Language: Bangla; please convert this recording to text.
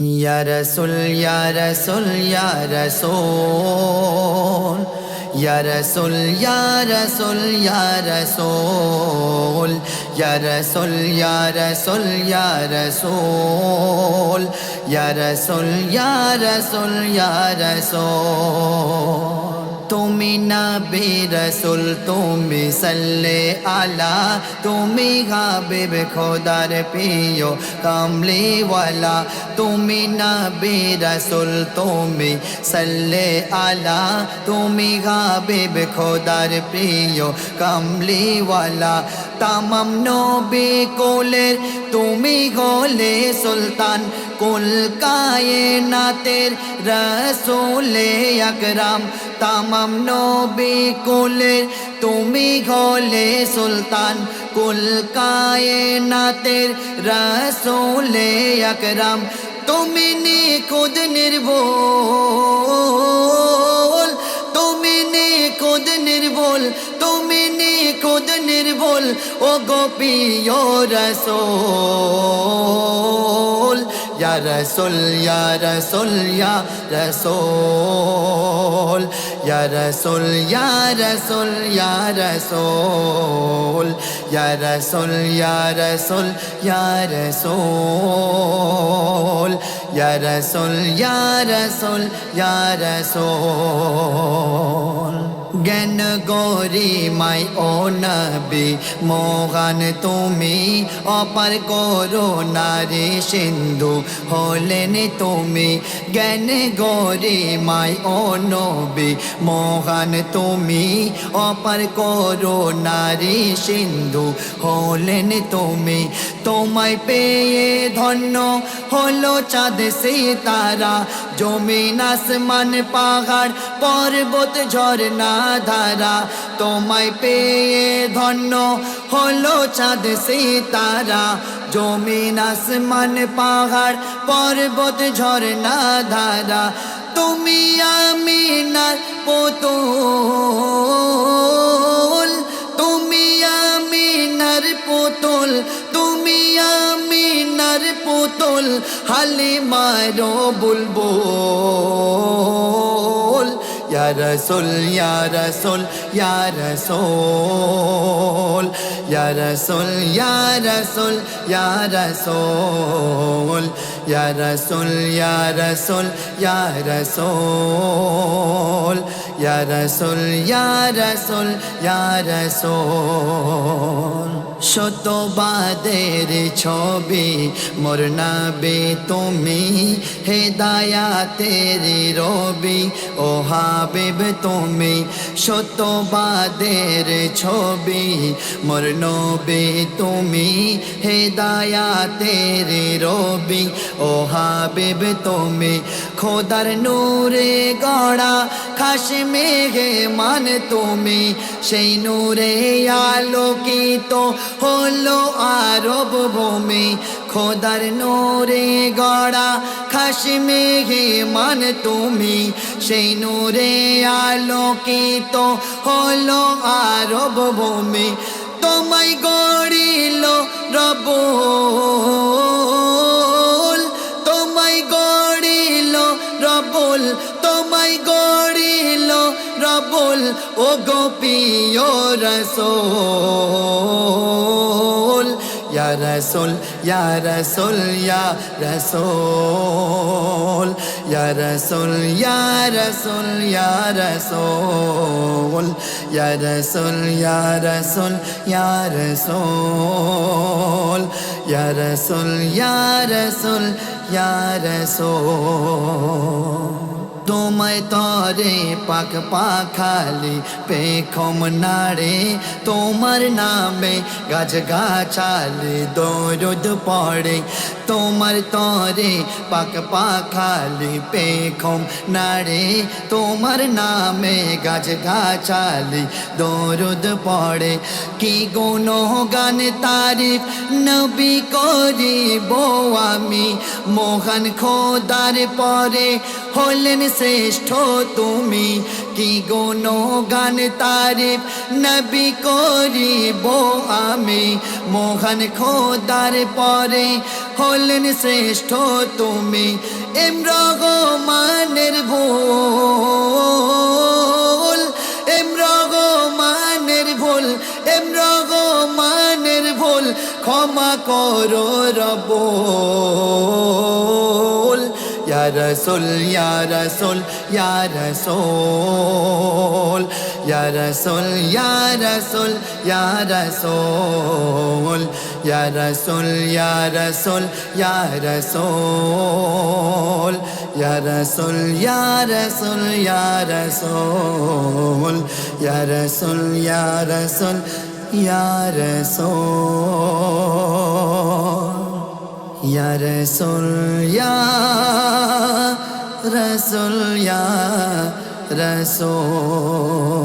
Ya Rasul, Ya Rasul, Ya Rasul, Ya Rasul, Ya Rasul, Ya Rasul, Ya Rasul, Ya Rasul, Ya Rasul, Ya Rasul, Ya Rasul, Ya Rasul. তুমি নবী রসুল তুমি সাল্লে আলা তুমি হাবিব খোদার প্রিয় কামলিওয়ালা তুমি নবী রসুল তুমি সাল্লে আলা তুমি হাবিব খোদার প্রিয় কামলিওয়ালা তামাম নবী কোলের তুমি হলে সুলতান কুল কায়নাতের রসুলে আকরাম তামাম নবী কুলের তুমি হলে সুলতান কুল কায়নাতের রসুলে আকরাম তুমি নিখুদ নির্ভুল তুমি নিখুদ নির্ভুল তুমি নিখুদ নির্ভুল ও গোপিয় রসুল Ya Rasul, Ya Rasul, Ya Rasul, Ya Rasul, Ya Rasul, Ya Rasul, Ya Rasul, Ya Rasul, Ya Rasul, Ya Rasul, Ya Rasul, Ya Rasul. জ্ঞান গরিমাই ও নবী মোহন তুমি অপার করুণারে সিন্ধু হলেন তুমি জ্ঞান গরিমাই ও নবী মোহন তুমি অপার করুণারে সিন্ধু হলেন তুমি তোমায় পেয়ে ধন্য হলো চাঁদ সিতারা জমিন আসমান পাহাড় পর্বত ঝরনা ধারা তোমায় পেয়ে ধন্য হলো চাঁদ সিতারা জমিন আসমান পাহাড় পর্বত ঝরনা ধারা তুমি আমিনার পুতুল তুমি আমিনার পুতুল তুমি আমিনার পুতুল হালিমার বুলবুল Ya Rasul, Ya Rasul, Ya Rasul, Ya Rasul, Ya Rasul, Ya Rasul, Ya Rasul, Ya Rasul, Ya Rasul, Ya Rasul, Ya Rasul, Ya Rasul. শতবাদের ছবি মোর নবী তুমি হেদায়াতের রবি ও হাবিব তুমি শতবাদের ছবি মোর নবী তুমি হেদায়াতের রবি ও হাবিব তুমি খোদার নূরে গড়া খাস মেঘে মান তুমি সেই নূরে আলোকিত হলো আরব ভূমি খোদার নূরে গড়া খাস মেঘে মান তুমি সেই নূরে আলোকিত হলো আরব ভূমি তোমায় গড়িল রব্বুল তোমায় গড়িল রব্বুল তোমায় গড়িল রব্বুল ও গোপিয় রসুল Ya Rasul, Ya Rasul, Ya Rasul, Ya Rasul, Ya Rasul, Ya Rasul, Ya Rasul, Ya Rasul, Ya Rasul, Ya Rasul, Ya Rasul, Ya Rasul. তোমায় তরে পাক পাখালি পেখম নাড়ে তোমার নামে গাছ গাছালি দরুদ পড়ে তোমার তরে পাক পাখালি পেখম নাড়ে তোমার নামে গাছ গাছালি দরুদ পড়ে কি গুণগান তারিফ নবী করিব আমি মোহন খোদার পরে হলেন শ্রেষ্ঠ তুমি কি গুণগান তারিফ নবী করিব আমি মহান খোদার পরে হলেন শ্রেষ্ঠ তুমি রহমানের ভুল রহমানের ভুল রহমানের ভুল ক্ষমা করো রব্বুল ইয়া রাসূল ইয়া রাসূল ইয়া রাসূল ইয়া রাসূল ইয়া রাসূল ইয়া রাসূল ইয়া রাসূল ইয়া রাসূল ইয়া রাসূল ইয়া রাসূল ইয়া রাসূল ইয়া রাসূল ইয়া রাসূল ইয়া রাসূল ইয়া রাসূল ইয়া রাসূল ইয়া রাসূল ইয়া রাসূল